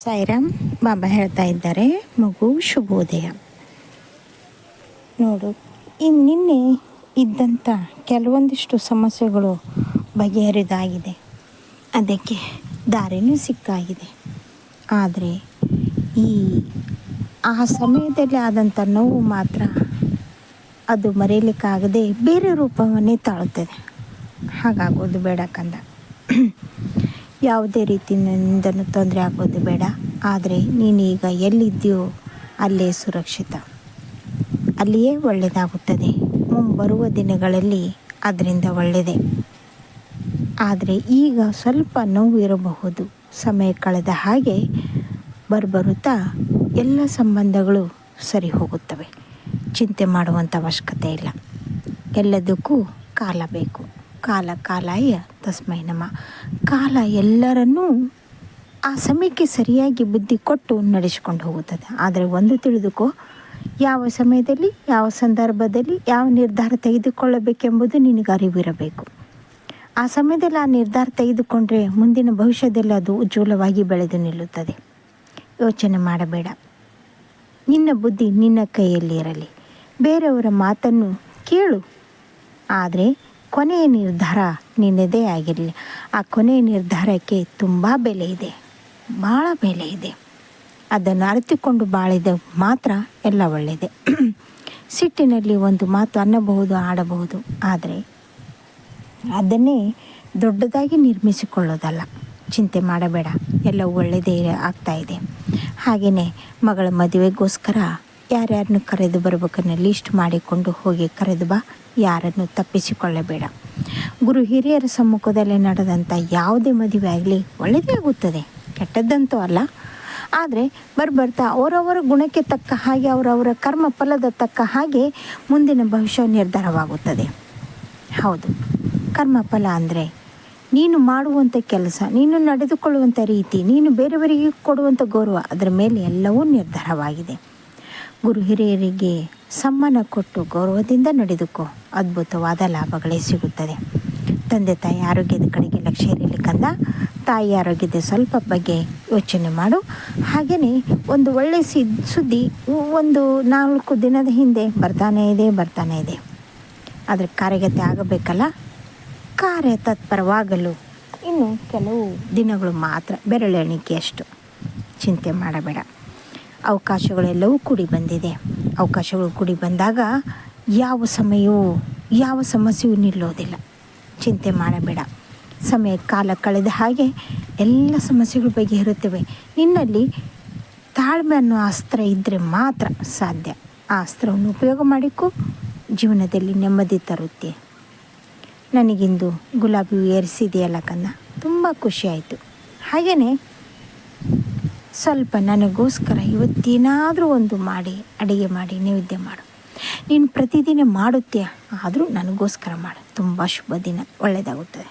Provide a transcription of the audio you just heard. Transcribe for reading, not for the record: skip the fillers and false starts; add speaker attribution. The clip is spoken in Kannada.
Speaker 1: ಸಾಯಿರಾಮ್ ಬಾಬಾ ಹೇಳ್ತಾ ಇದ್ದಾರೆ, ಮಗು ಶುಭೋದಯ. ನೋಡು, ನಿನ್ನೆ ಇದ್ದಂಥ ಕೆಲವೊಂದಿಷ್ಟು ಸಮಸ್ಯೆಗಳು ಬಗೆಹರಿದಾಗಿದೆ, ಅದಕ್ಕೆ ದಾರಿನೂ ಸಿಕ್ಕಾಗಿದೆ. ಆದರೆ ಆ ಸಮಯದಲ್ಲಿ ಆದಂಥ ನೋವು ಮಾತ್ರ ಅದು ಮರೆಯಲಿಕ್ಕಾಗದೆ ಬೇರೆ ರೂಪವನ್ನೇ ತಾಳುತ್ತದೆ. ಹಾಗಾಗೋದು ಬೇಡ ಕಂದ. ಯಾವುದೇ ರೀತಿಯಿಂದನೂ ತೊಂದರೆ ಆಗೋದು ಬೇಡ. ಆದರೆ ನೀನೀಗ ಎಲ್ಲಿದ್ದೀಯೋ ಅಲ್ಲೇ ಸುರಕ್ಷಿತ, ಅಲ್ಲಿಯೇ ಒಳ್ಳೆಯದಾಗುತ್ತದೆ. ಮುಂಬರುವ ದಿನಗಳಲ್ಲಿ ಅದರಿಂದ ಒಳ್ಳೆಯದೇ. ಆದರೆ ಈಗ ಸ್ವಲ್ಪ ನೋವು ಇರಬಹುದು. ಸಮಯ ಕಳೆದ ಹಾಗೆ ಬರುತ್ತಾ ಎಲ್ಲ ಸಂಬಂಧಗಳು ಸರಿ ಹೋಗುತ್ತವೆ. ಚಿಂತೆ ಮಾಡುವಂಥ ಅವಶ್ಯಕತೆ ಇಲ್ಲ. ಎಲ್ಲದಕ್ಕೂ ಕಾಲ ಬೇಕು. ಕಾಲಾಯ ತಸ್ಮೈ ನಮಃ. ಕಾಲ ಎಲ್ಲರನ್ನೂ ಆ ಸಮಯಕ್ಕೆ ಸರಿಯಾಗಿ ಬುದ್ಧಿ ಕೊಟ್ಟು ನಡೆಸಿಕೊಂಡು ಹೋಗುತ್ತದೆ. ಆದರೆ ಒಂದು ತಿಳಿದುಕೋ, ಯಾವ ಸಮಯದಲ್ಲಿ, ಯಾವ ಸಂದರ್ಭದಲ್ಲಿ, ಯಾವ ನಿರ್ಧಾರ ತೆಗೆದುಕೊಳ್ಳಬೇಕೆಂಬುದು ನಿನಗೆ ಅರಿವಿರಬೇಕು. ಆ ಸಮಯದಲ್ಲಿ ಆ ನಿರ್ಧಾರ ತೆಗೆದುಕೊಂಡ್ರೆ ಮುಂದಿನ ಭವಿಷ್ಯದಲ್ಲಿ ಅದು ಉಜ್ವಲವಾಗಿ ಬೆಳೆದು ನಿಲ್ಲುತ್ತದೆ. ಯೋಚನೆ ಮಾಡಬೇಡ. ನಿನ್ನ ಬುದ್ಧಿ ನಿನ್ನ ಕೈಯಲ್ಲಿರಲಿ. ಬೇರೆಯವರ ಮಾತನ್ನು ಕೇಳು, ಆದರೆ ಕೊನೆಯ ನಿರ್ಧಾರ ನಿನ್ನದೇ ಆಗಿರಲಿ. ಆ ಕೊನೆಯ ನಿರ್ಧಾರಕ್ಕೆ ತುಂಬ ಬೆಲೆ ಇದೆ, ಭಾಳ ಬೆಲೆ ಇದೆ. ಅದನ್ನು ಅರಿತುಕೊಂಡು ಬಾಳಿದ ಮಾತ್ರ ಎಲ್ಲ ಒಳ್ಳೆಯದೇ. ಸಿಟ್ಟಿನಲ್ಲಿ ಒಂದು ಮಾತು ಅನ್ನಬಹುದು, ಆಡಬಹುದು, ಆದರೆ ಅದನ್ನೇ ದೊಡ್ಡದಾಗಿ ನಿರ್ಮಿಸಿಕೊಳ್ಳೋದಲ್ಲ. ಚಿಂತೆ ಮಾಡಬೇಡ, ಎಲ್ಲ ಒಳ್ಳೆಯದೇ ಆಗ್ತಾಯಿದೆ. ಹಾಗೆಯೇ ಮಗಳ ಮದುವೆಗೋಸ್ಕರ ಯಾರ್ಯಾರನ್ನು ಕರೆದು ಬರಬೇಕನ್ನು ಲೀಸ್ಟ್ ಮಾಡಿಕೊಂಡು ಹೋಗಿ ಕರೆದು ಬಾ. ಯಾರನ್ನು ತಪ್ಪಿಸಿಕೊಳ್ಳಬೇಡ. ಗುರು ಹಿರಿಯರ ಸಮ್ಮುಖದಲ್ಲಿ ನಡೆದಂಥ ಯಾವುದೇ ಮದುವೆ ಆಗಲಿ ಒಳ್ಳೆಯದೇ ಆಗುತ್ತದೆ, ಕೆಟ್ಟದ್ದಂತೂ ಅಲ್ಲ. ಆದರೆ ಬರ್ತಾ ಅವರವರ ಗುಣಕ್ಕೆ ತಕ್ಕ ಹಾಗೆ, ಅವರವರ ಕರ್ಮ ಫಲದ ತಕ್ಕ ಹಾಗೆ ಮುಂದಿನ ಭವಿಷ್ಯ ನಿರ್ಧಾರವಾಗುತ್ತದೆ. ಹೌದು, ಕರ್ಮಫಲ ಅಂದರೆ ನೀನು ಮಾಡುವಂಥ ಕೆಲಸ, ನೀನು ನಡೆದುಕೊಳ್ಳುವಂಥ ರೀತಿ, ನೀನು ಬೇರೆಯವರಿಗೆ ಕೊಡುವಂಥ ಗೌರವ, ಅದರ ಮೇಲೆ ಎಲ್ಲವೂ ನಿರ್ಧಾರವಾಗಿದೆ. ಗುರು ಹಿರಿಯರಿಗೆ ಸಮ್ಮಾನ ಕೊಟ್ಟು ಗೌರವದಿಂದ ನಡೆದುಕೋ, ಅದ್ಭುತವಾದ ಲಾಭಗಳೇ ಸಿಗುತ್ತದೆ. ತಂದೆ ತಾಯಿ ಆರೋಗ್ಯದ ಕಡೆಗೆ ಲಕ್ಷ್ಯ ಇರಲಿ ಕಂದ. ತಾಯಿ ಆರೋಗ್ಯದ ಸ್ವಲ್ಪ ಬಗ್ಗೆ ಯೋಚನೆ ಮಾಡು. ಹಾಗೆಯೇ ಒಂದು ಒಳ್ಳೆಯ ಸುದ್ದಿ ಒಂದು 4 ದಿನದ ಹಿಂದೆ ಬರ್ತಾನೇ ಇದೆ. ಆದರೆ ಕಾರ್ಯಗತಿ ಆಗಬೇಕಲ್ಲ. ಕಾರ್ಯ ತತ್ಪರವಾಗಲು ಇನ್ನು ಕೆಲವು ದಿನಗಳು ಮಾತ್ರ, ಬೆರಳೆಣಿಕೆಯಷ್ಟು. ಚಿಂತೆ ಮಾಡಬೇಡ. ಅವಕಾಶಗಳೆಲ್ಲವೂ ಕೂಡಿ ಬಂದಿದೆ. ಅವಕಾಶಗಳು ಕೂಡಿ ಬಂದಾಗ ಯಾವ ಸಮಯವೂ ಯಾವ ಸಮಸ್ಯೆಯೂ ನಿಲ್ಲೋದಿಲ್ಲ. ಚಿಂತೆ ಮಾಡಬೇಡ. ಸಮಯ ಕಾಲ ಕಳೆದ ಹಾಗೆ ಎಲ್ಲ ಸಮಸ್ಯೆಗಳು ಬಗೆಹರುತ್ತವೆ. ನಿನ್ನಲ್ಲಿ ತಾಳ್ಮೆ ಅನ್ನೋ ಅಸ್ತ್ರ ಇದ್ದರೆ ಮಾತ್ರ ಸಾಧ್ಯ. ಆ ಅಸ್ತ್ರವನ್ನು ಉಪಯೋಗ ಮಾಡಿಕೊ, ಜೀವನದಲ್ಲಿ ನೆಮ್ಮದಿ ತರುತ್ತೆ. ನನಗಿಂದು ಗುಲಾಬಿ ಹೂ ಏರಿಸಿದೆಯಲ್ಲ ಕನ್ನ, ತುಂಬ ಖುಷಿಯಾಯಿತು. ಹಾಗೆಯೇ ಸ್ವಲ್ಪ ನನಗೋಸ್ಕರ ಇವತ್ತೇನಾದರೂ ಒಂದು ಮಾಡಿ, ಅಡುಗೆ ಮಾಡಿ ನೈವೇದ್ಯ ಮಾಡು. ನೀನು ಪ್ರತಿದಿನ ಮಾಡುತ್ತೀಯ, ಆದರೂ ನನಗೋಸ್ಕರ ಮಾಡು. ತುಂಬ ಶುಭ ದಿನ, ಒಳ್ಳೆಯದಾಗುತ್ತದೆ.